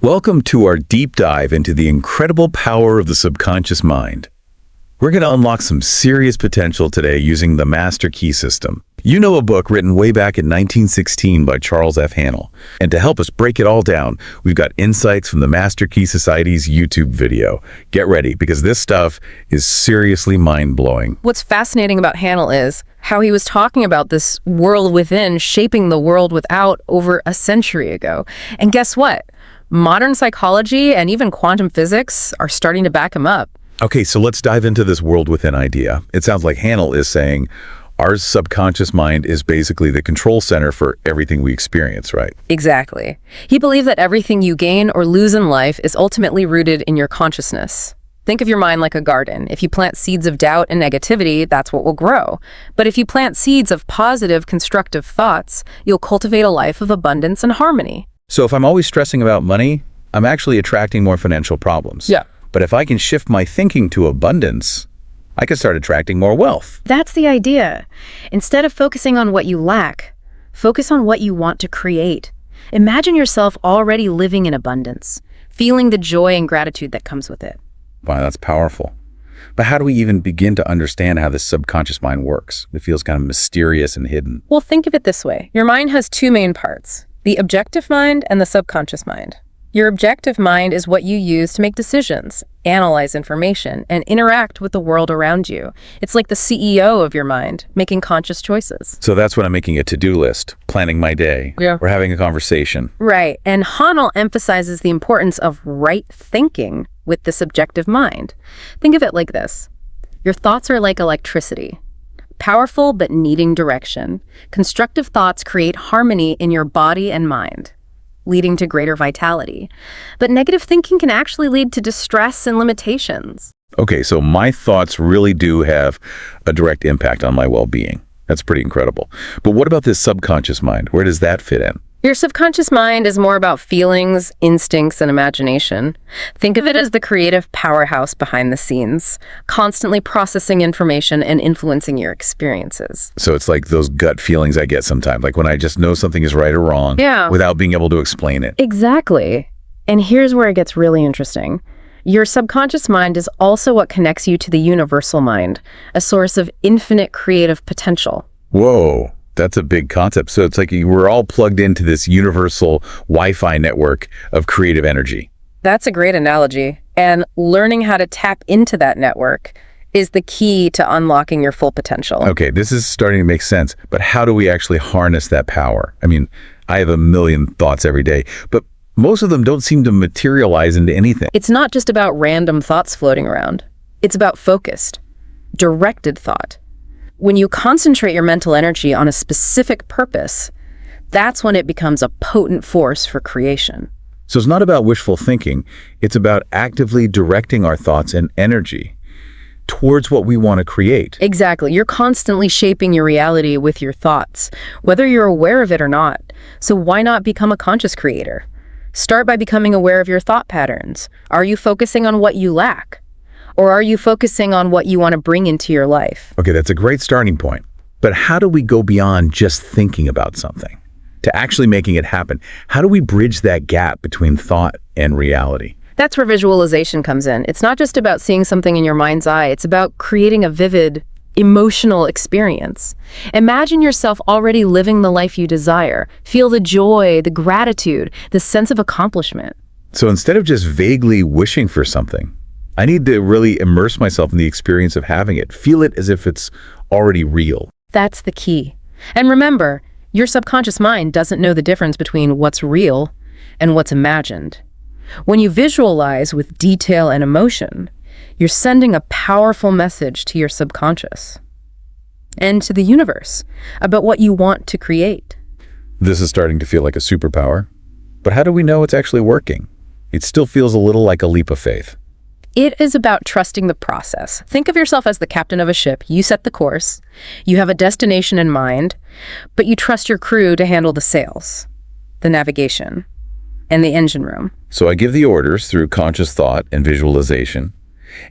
Welcome to our deep dive into the incredible power of the subconscious mind. We're going to unlock some serious potential today using the Master Key System. You know, a book written way back in 1916 by Charles F. Haanel. And to help us break it all down, we've got insights from the Master Key Society's YouTube video. Get ready, because this stuff is seriously mind-blowing. What's fascinating about Haanel is how he was talking about this world within shaping the world without over a century ago. And guess what? Modern psychology and even quantum physics are starting to back him up. Okay, so let's dive into this world within idea. It sounds like Haanel is saying our subconscious mind is basically the control center for everything we experience, right? Exactly. He believed that everything you gain or lose in life is ultimately rooted in your consciousness. Think of your mind like a garden. If you plant seeds of doubt and negativity, that's what will grow. But if you plant seeds of positive, constructive thoughts, you'll cultivate a life of abundance and harmony. So if I'm always stressing about money, I'm actually attracting more financial problems. Yeah. But if I can shift my thinking to abundance, I can start attracting more wealth. That's the idea. Instead of focusing on what you lack, focus on what you want to create. Imagine yourself already living in abundance, feeling the joy and gratitude that comes with it. Wow, that's powerful. But how do we even begin to understand how this subconscious mind works? It feels kind of mysterious and hidden. Well, think of it this way. Your mind has two main parts: the objective mind and the subconscious mind. Your objective mind is what you use to make decisions, analyze information, and interact with the world around you. It's like the CEO of your mind, making conscious choices. So that's when I'm making a to-do list, planning my day. Yeah. We're having a conversation. Right, and Haanel emphasizes the importance of right thinking with the subjective mind. Think of it like this. Your thoughts are like electricity. Powerful but needing direction. Constructive thoughts create harmony in your body and mind, leading to greater vitality. But negative thinking can actually lead to distress and limitations. Okay, so my thoughts really do have a direct impact on my well-being. That's pretty incredible. But what about this subconscious mind? Where does that fit in? Your subconscious mind is more about feelings, instincts, and imagination. Think of it as the creative powerhouse behind the scenes, constantly processing information and influencing your experiences. So it's like those gut feelings I get sometimes, like when I just know something is right or wrong without being able to explain it. Exactly. And here's where it gets really interesting. Your subconscious mind is also what connects you to the universal mind, a source of infinite creative potential. Whoa. That's a big concept. So it's like we're all plugged into this universal Wi-Fi network of creative energy. That's a great analogy. And learning how to tap into that network is the key to unlocking your full potential. Okay, this is starting to make sense. But how do we actually harness that power? I mean, I have a million thoughts every day, but most of them don't seem to materialize into anything. It's not just about random thoughts floating around. It's about focused, directed thought. When you concentrate your mental energy on a specific purpose, that's when it becomes a potent force for creation. So it's not about wishful thinking. It's about actively directing our thoughts and energy towards what we want to create. Exactly. You're constantly shaping your reality with your thoughts, whether you're aware of it or not. So why not become a conscious creator? Start by becoming aware of your thought patterns. Are you focusing on what you lack? Or are you focusing on what you want to bring into your life? Okay, that's a great starting point. But how do we go beyond just thinking about something to actually making it happen? How do we bridge that gap between thought and reality? That's where visualization comes in. It's not just about seeing something in your mind's eye. It's about creating a vivid, emotional experience. Imagine yourself already living the life you desire. Feel the joy, the gratitude, the sense of accomplishment. So instead of just vaguely wishing for something, I need to really immerse myself in the experience of having it. Feel it as if it's already real. That's the key. And remember, your subconscious mind doesn't know the difference between what's real and what's imagined. When you visualize with detail and emotion, you're sending a powerful message to your subconscious and to the universe about what you want to create. This is starting to feel like a superpower. But how do we know it's actually working? It still feels a little like a leap of faith. It is about trusting the process. Think of yourself as the captain of a ship. You set the course, you have a destination in mind, but you trust your crew to handle the sails, the navigation, and the engine room. So I give the orders through conscious thought and visualization,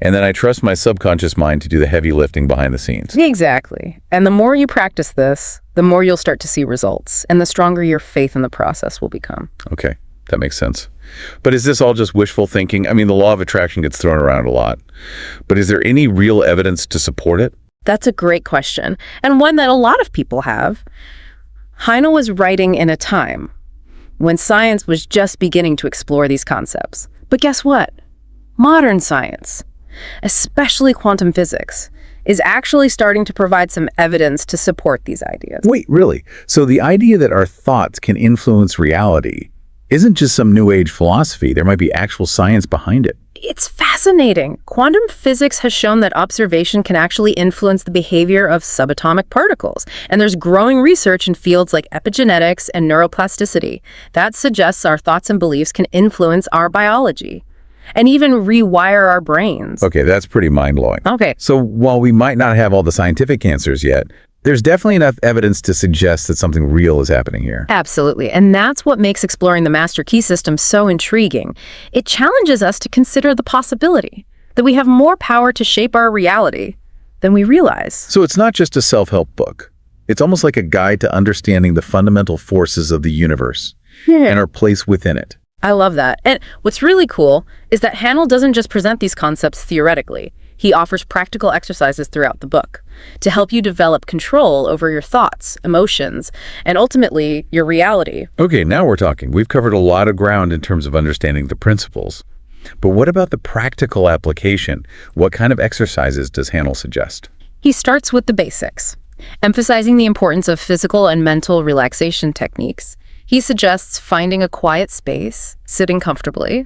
and then I trust my subconscious mind to do the heavy lifting behind the scenes. Exactly. And the more you practice this, the more you'll start to see results, and the stronger your faith in the process will become. Okay, that makes sense. But is this all just wishful thinking? I mean, the law of attraction gets thrown around a lot. But is there any real evidence to support it? That's a great question, and one that a lot of people have. Haanel was writing in a time when science was just beginning to explore these concepts. But guess what? Modern science, especially quantum physics, is actually starting to provide some evidence to support these ideas. Wait, really? So the idea that our thoughts can influence reality isn't just some new age philosophy. There might be actual science behind it. It's fascinating. Quantum physics has shown that observation can actually influence the behavior of subatomic particles, and there's growing research in fields like epigenetics and neuroplasticity that suggests our thoughts and beliefs can influence our biology and even rewire our brains. Okay, that's pretty mind-blowing. Okay. So while we might not have all the scientific answers yet, there's definitely enough evidence to suggest that something real is happening here. Absolutely. And that's what makes exploring the master key system so intriguing. It challenges us to consider the possibility that we have more power to shape our reality than we realize. So it's not just a self-help book. It's almost like a guide to understanding the fundamental forces of the universe and our place within it. I love that. And what's really cool is that Haanel doesn't just present these concepts theoretically. He offers practical exercises throughout the book to help you develop control over your thoughts, emotions, and ultimately your reality. Okay, now we're talking. We've covered a lot of ground in terms of understanding the principles. But what about the practical application? What kind of exercises does Haanel suggest? He starts with the basics, emphasizing the importance of physical and mental relaxation techniques. He suggests finding a quiet space, sitting comfortably,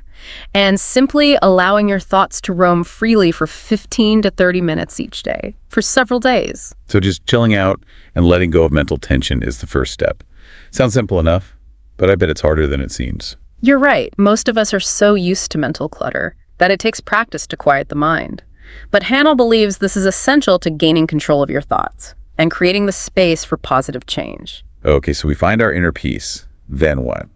and simply allowing your thoughts to roam freely for 15 to 30 minutes each day, for several days. So just chilling out and letting go of mental tension is the first step. Sounds simple enough, but I bet it's harder than it seems. You're right. Most of us are so used to mental clutter that it takes practice to quiet the mind. But Haanel believes this is essential to gaining control of your thoughts and creating the space for positive change. Okay, so we find our inner peace. Then what?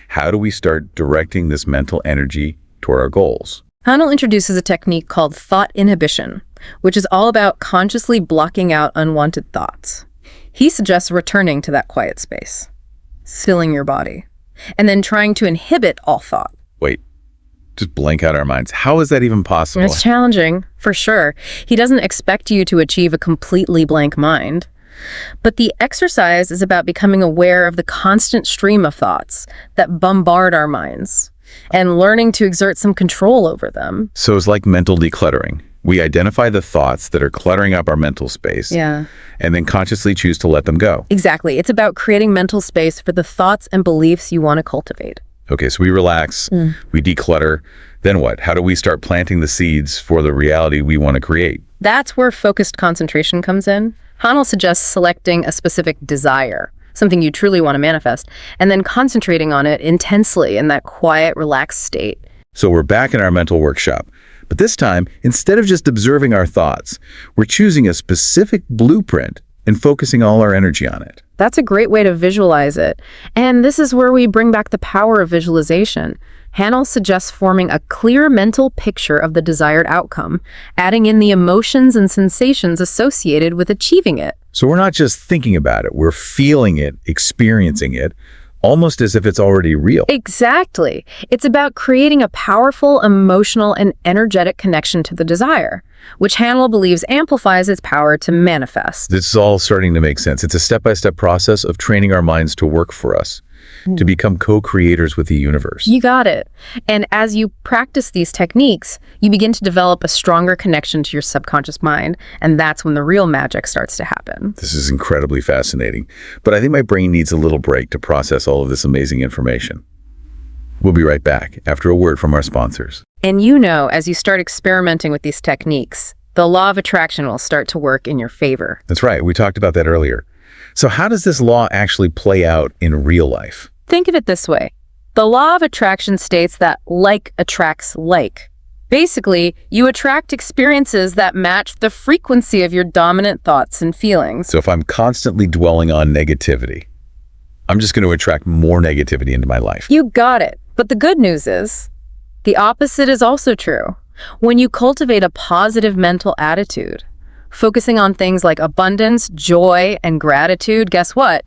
How do we start directing this mental energy toward our goals? Haanel introduces a technique called thought inhibition, which is all about consciously blocking out unwanted thoughts. He suggests returning to that quiet space, filling your body, and then trying to inhibit all thought. Wait, just blank out our minds. How is that even possible? It's challenging, for sure. He doesn't expect you to achieve a completely blank mind. But the exercise is about becoming aware of the constant stream of thoughts that bombard our minds and learning to exert some control over them. So it's like mental decluttering. We identify the thoughts that are cluttering up our mental space and then consciously choose to let them go. Exactly. It's about creating mental space for the thoughts and beliefs you want to cultivate. Okay, so we relax, we declutter. Then what? How do we start planting the seeds for the reality we want to create? That's where focused concentration comes in. Haanel suggests selecting a specific desire, something you truly want to manifest, and then concentrating on it intensely in that quiet, relaxed state. So we're back in our mental workshop. But this time, instead of just observing our thoughts, we're choosing a specific blueprint and focusing all our energy on it. That's a great way to visualize it. And this is where we bring back the power of visualization. Haanel suggests forming a clear mental picture of the desired outcome, adding in the emotions and sensations associated with achieving it. So we're not just thinking about it, we're feeling it, experiencing it, almost as if it's already real. Exactly. It's about creating a powerful, emotional, and energetic connection to the desire, which Haanel believes amplifies its power to manifest. This is all starting to make sense. It's a step-by-step process of training our minds to work for us, to become co-creators with the universe. You got it. And as you practice these techniques, you begin to develop a stronger connection to your subconscious mind, and that's when the real magic starts to happen. This is incredibly fascinating, but I think my brain needs a little break to process all of this amazing information. We'll be right back after a word from our sponsors. And you know, as you start experimenting with these techniques, the law of attraction will start to work in your favor. That's right. We talked about that earlier. So how does this law actually play out in real life? Think of it this way. The law of attraction states that like attracts like. Basically, you attract experiences that match the frequency of your dominant thoughts and feelings. So if I'm constantly dwelling on negativity, I'm just going to attract more negativity into my life. You got it. But the good news is, the opposite is also true. When you cultivate a positive mental attitude, focusing on things like abundance, joy, and gratitude, guess what?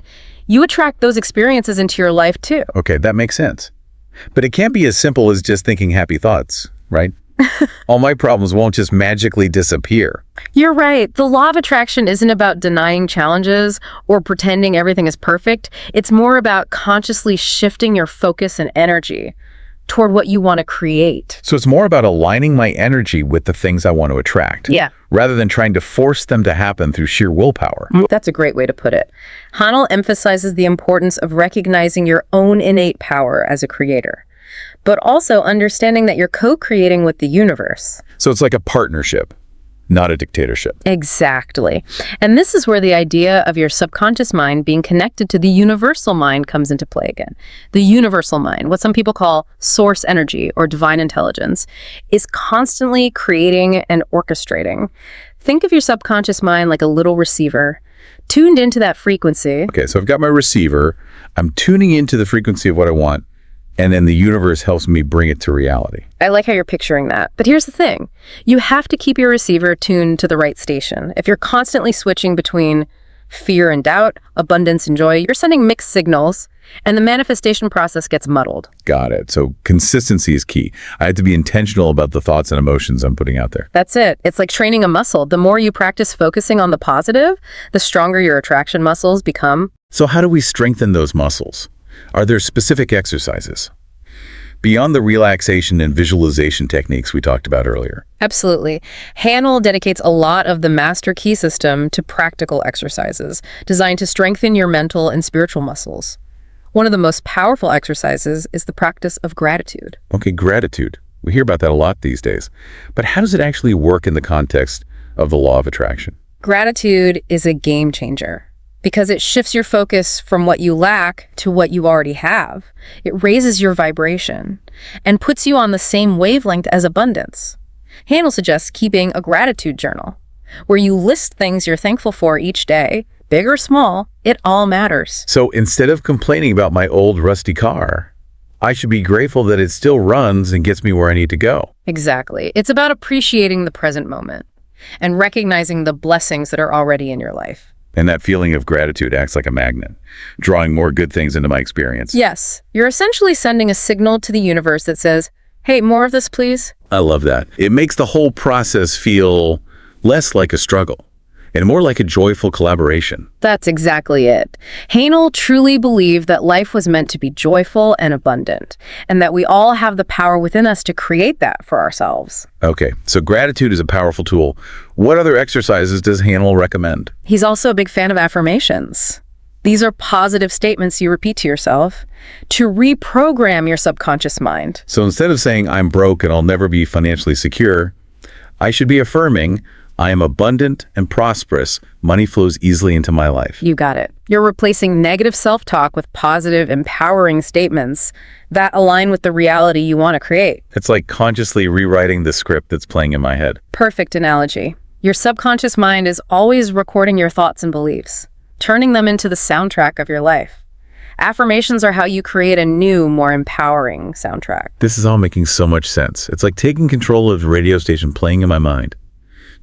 You attract those experiences into your life too. Okay, that makes sense. But it can't be as simple as just thinking happy thoughts, right? All my problems won't just magically disappear. You're right. The law of attraction isn't about denying challenges or pretending everything is perfect. It's more about consciously shifting your focus and energy toward what you want to create. So it's more about aligning my energy with the things I want to attract. Yeah. Rather than trying to force them to happen through sheer willpower. That's a great way to put it. Haanel emphasizes the importance of recognizing your own innate power as a creator, but also understanding that you're co-creating with the universe. So it's like a partnership, not a dictatorship. Exactly. And this is where the idea of your subconscious mind being connected to the universal mind comes into play again. The universal mind, what some people call source energy or divine intelligence, is constantly creating and orchestrating. Think of your subconscious mind like a little receiver, tuned into that frequency. Okay, so I've got my receiver, I'm tuning into the frequency of what I want, and then the universe helps me bring it to reality. I like how you're picturing that. But here's the thing. You have to keep your receiver tuned to the right station. If you're constantly switching between fear and doubt, abundance and joy, you're sending mixed signals, and the manifestation process gets muddled. Got it. So consistency is key. I have to be intentional about the thoughts and emotions I'm putting out there. That's it. It's like training a muscle. The more you practice focusing on the positive, the stronger your attraction muscles become. So how do we strengthen those muscles? Are there specific exercises? Beyond the relaxation and visualization techniques we talked about earlier. Absolutely. Haanel dedicates a lot of the master key system to practical exercises designed to strengthen your mental and spiritual muscles. One of the most powerful exercises is the practice of gratitude. Okay, gratitude. We hear about that a lot these days. But how does it actually work in the context of the law of attraction? Gratitude is a game changer because it shifts your focus from what you lack to what you already have. It raises your vibration and puts you on the same wavelength as abundance. Haanel suggests keeping a gratitude journal where you list things you're thankful for each day, big or small, it all matters. So instead of complaining about my old rusty car, I should be grateful that it still runs and gets me where I need to go. Exactly. It's about appreciating the present moment and recognizing the blessings that are already in your life. And that feeling of gratitude acts like a magnet, drawing more good things into my experience. Yes, you're essentially sending a signal to the universe that says, hey, more of this, please. I love that. It makes the whole process feel less like a struggle and more like a joyful collaboration. That's exactly it. Haanel truly believed that life was meant to be joyful and abundant, and that we all have the power within us to create that for ourselves. Okay, so gratitude is a powerful tool. What other exercises does Haanel recommend? He's also a big fan of affirmations. These are positive statements you repeat to yourself to reprogram your subconscious mind. So instead of saying, I'm broke and I'll never be financially secure, I should be affirming, I am abundant and prosperous. Money flows easily into my life. You got it. You're replacing negative self-talk with positive, empowering statements that align with the reality you want to create. It's like consciously rewriting the script that's playing in my head. Perfect analogy. Your subconscious mind is always recording your thoughts and beliefs, turning them into the soundtrack of your life. Affirmations are how you create a new, more empowering soundtrack. This is all making so much sense. It's like taking control of the radio station playing in my mind,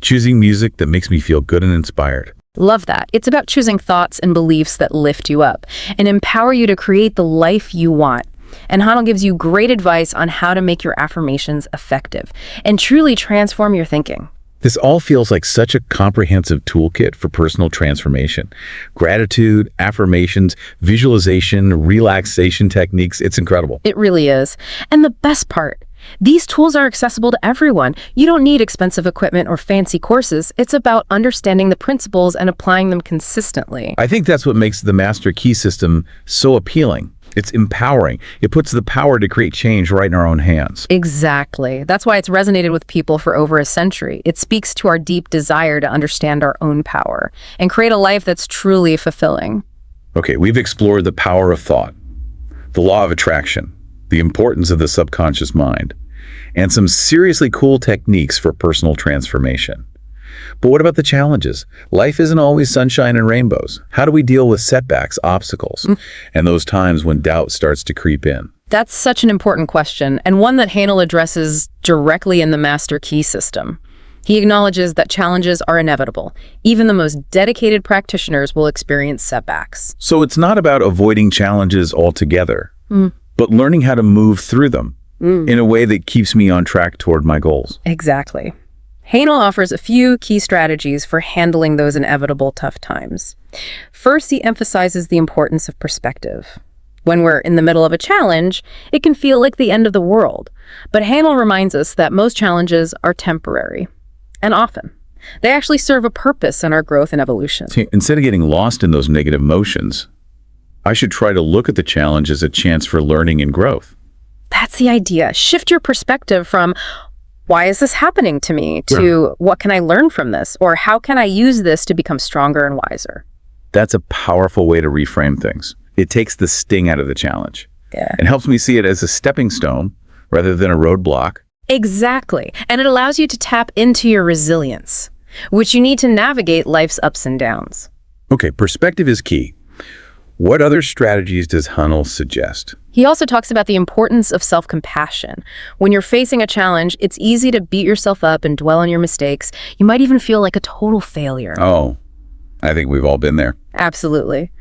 choosing music that makes me feel good and inspired. Love that. It's about choosing thoughts and beliefs that lift you up and empower you to create the life you want. And Haanel gives you great advice on how to make your affirmations effective and truly transform your thinking. This all feels like such a comprehensive toolkit for personal transformation. Gratitude, affirmations, visualization, relaxation techniques. It's incredible. It really is. And the best part, these tools are accessible to everyone. You don't need expensive equipment or fancy courses. It's about understanding the principles and applying them consistently. I think that's what makes the Master Key system so appealing. It's empowering. It puts the power to create change right in our own hands. Exactly. That's why it's resonated with people for over a century. It speaks to our deep desire to understand our own power and create a life that's truly fulfilling. Okay, we've explored the power of thought, the law of attraction, the importance of the subconscious mind, and some seriously cool techniques for personal transformation. But what about the challenges? Life isn't always sunshine and rainbows. How do we deal with setbacks, obstacles, and those times when doubt starts to creep in? That's such an important question, and one that Haanel addresses directly in the Master Key system. He acknowledges that challenges are inevitable. Even the most dedicated practitioners will experience setbacks. So it's not about avoiding challenges altogether, but learning how to move through them in a way that keeps me on track toward my goals. Exactly. Haanel offers a few key strategies for handling those inevitable tough times. First, he emphasizes the importance of perspective. When we're in the middle of a challenge, it can feel like the end of the world. But Haanel reminds us that most challenges are temporary. And often, they actually serve a purpose in our growth and evolution. See, instead of getting lost in those negative emotions, I should try to look at the challenge as a chance for learning and growth. That's the idea. Shift your perspective from, why is this happening to me, to what can I learn from this, or how can I use this to become stronger and wiser? That's a powerful way to reframe things. It takes the sting out of the challenge. Yeah. It helps me see it as a stepping stone rather than a roadblock. Exactly. And it allows you to tap into your resilience, which you need to navigate life's ups and downs. Okay, perspective is key. What other strategies does Haanel suggest? He also talks about the importance of self-compassion. When you're facing a challenge, it's easy to beat yourself up and dwell on your mistakes. You might even feel like a total failure. Oh, I think we've all been there. Absolutely.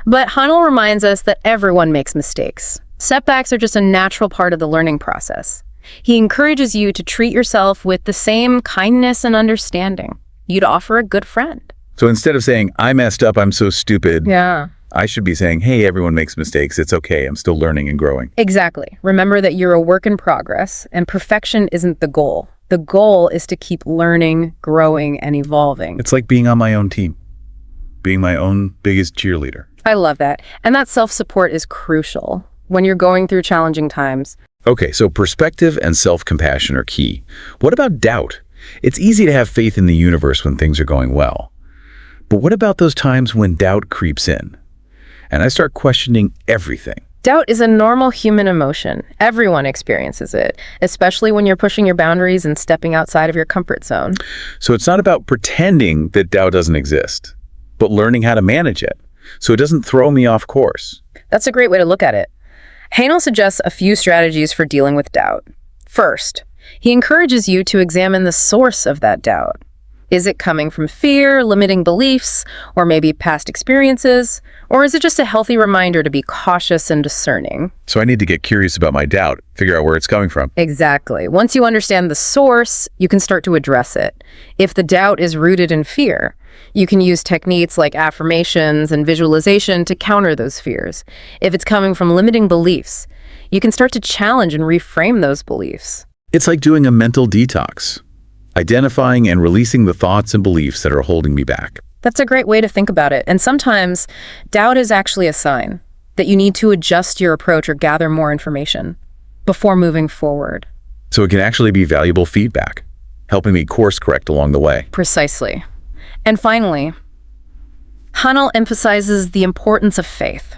But Haanel reminds us that everyone makes mistakes. Setbacks are just a natural part of the learning process. He encourages you to treat yourself with the same kindness and understanding you'd offer a good friend. So instead of saying, I messed up, I'm so stupid, Yeah. I should be saying, hey, everyone makes mistakes. It's okay. I'm still learning and growing. Exactly. Remember that you're a work in progress, and perfection isn't the goal. The goal is to keep learning, growing, and evolving. It's like being on my own team, being my own biggest cheerleader. I love that. And that self-support is crucial when you're going through challenging times. Okay, so perspective and self-compassion are key. What about doubt? It's easy to have faith in the universe when things are going well. But what about those times when doubt creeps in? And I start questioning everything. Doubt is a normal human emotion. Everyone experiences it, especially when you're pushing your boundaries and stepping outside of your comfort zone. So it's not about pretending that doubt doesn't exist, but learning how to manage it so it doesn't throw me off course. That's a great way to look at it. Haanel suggests a few strategies for dealing with doubt. First, he encourages you to examine the source of that doubt. Is it coming from fear, limiting beliefs, or maybe past experiences? Or is it just a healthy reminder to be cautious and discerning? So I need to get curious about my doubt, figure out where it's coming from. Exactly. Once you understand the source, you can start to address it. If the doubt is rooted in fear, you can use techniques like affirmations and visualization to counter those fears. If it's coming from limiting beliefs, you can start to challenge and reframe those beliefs. It's like doing a mental detox, identifying and releasing the thoughts and beliefs that are holding me back. That's a great way to think about it. And sometimes doubt is actually a sign that you need to adjust your approach or gather more information before moving forward. So it can actually be valuable feedback, helping me course correct along the way. Precisely. And finally, Haanel emphasizes the importance of faith.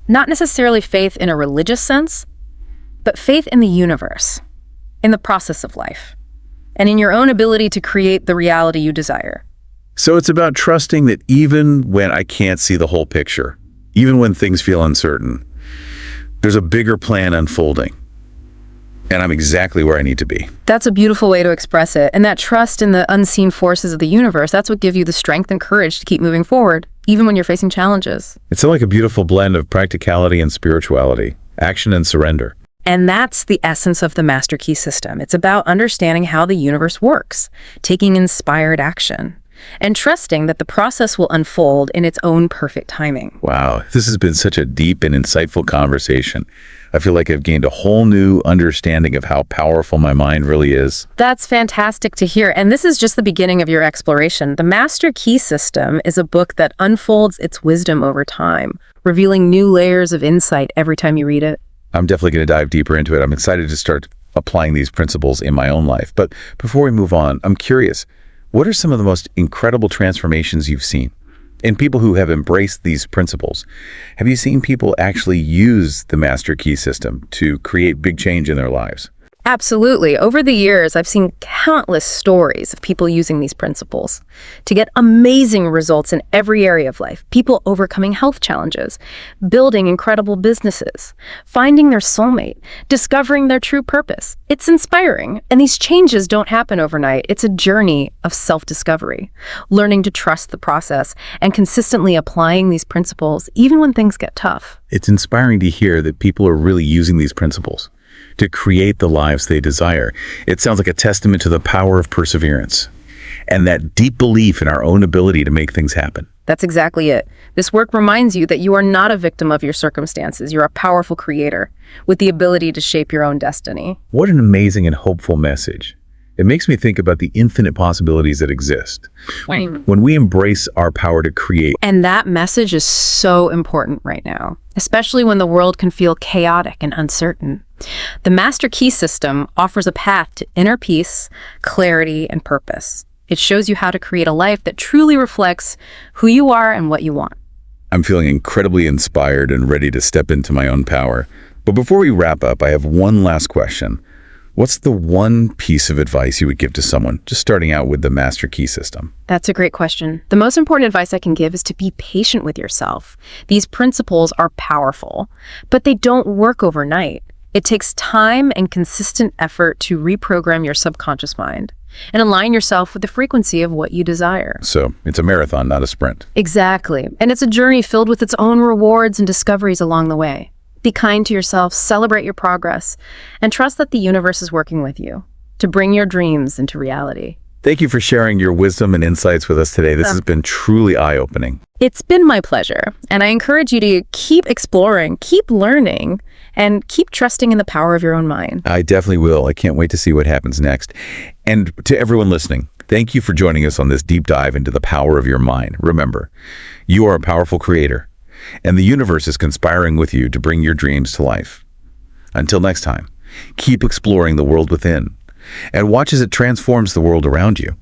Not necessarily faith in a religious sense, but faith in the universe, in the process of life, and in your own ability to create the reality you desire. So it's about trusting that even when I can't see the whole picture, even when things feel uncertain, there's a bigger plan unfolding, and I'm exactly where I need to be. That's a beautiful way to express it. And that trust in the unseen forces of the universe, that's what gives you the strength and courage to keep moving forward, even when you're facing challenges. It's like a beautiful blend of practicality and spirituality, action and surrender. And that's the essence of the Master Key system. It's about understanding how the universe works, taking inspired action, and trusting that the process will unfold in its own perfect timing. Wow, this has been such a deep and insightful conversation. I feel like I've gained a whole new understanding of how powerful my mind really is. That's fantastic to hear. And this is just the beginning of your exploration. The Master Key system is a book that unfolds its wisdom over time, revealing new layers of insight every time you read it. I'm definitely going to dive deeper into it. I'm excited to start applying these principles in my own life. But before we move on, I'm curious, what are some of the most incredible transformations you've seen in people who have embraced these principles? Have you seen people actually use the Master Key system to create big change in their lives? Absolutely. Over the years, I've seen countless stories of people using these principles to get amazing results in every area of life. People overcoming health challenges, building incredible businesses, finding their soulmate, discovering their true purpose. It's inspiring. And these changes don't happen overnight. It's a journey of self-discovery, learning to trust the process and consistently applying these principles even when things get tough. It's inspiring to hear that people are really using these principles to create the lives they desire. It sounds like a testament to the power of perseverance and that deep belief in our own ability to make things happen. That's exactly it. This work reminds you that you are not a victim of your circumstances. You're a powerful creator with the ability to shape your own destiny. What an amazing and hopeful message. It makes me think about the infinite possibilities that exist when we embrace our power to create. And that message is so important right now, especially when the world can feel chaotic and uncertain. The Master Key system offers a path to inner peace, clarity, and purpose. It shows you how to create a life that truly reflects who you are and what you want. I'm feeling incredibly inspired and ready to step into my own power. But before we wrap up, I have one last question. What's the one piece of advice you would give to someone just starting out with the Master Key system? That's a great question. The most important advice I can give is to be patient with yourself. These principles are powerful, but they don't work overnight. It takes time and consistent effort to reprogram your subconscious mind and align yourself with the frequency of what you desire. So it's a marathon, not a sprint. Exactly. And it's a journey filled with its own rewards and discoveries along the way. Be kind to yourself, celebrate your progress, and trust that the universe is working with you to bring your dreams into reality. Thank you for sharing your wisdom and insights with us today. This has been truly eye-opening. It's been my pleasure, and I encourage you to keep exploring, keep learning, and keep trusting in the power of your own mind. I definitely will. I can't wait to see what happens next. And to everyone listening, thank you for joining us on this deep dive into the power of your mind. Remember, you are a powerful creator, and the universe is conspiring with you to bring your dreams to life. Until next time, keep exploring the world within and watch as it transforms the world around you.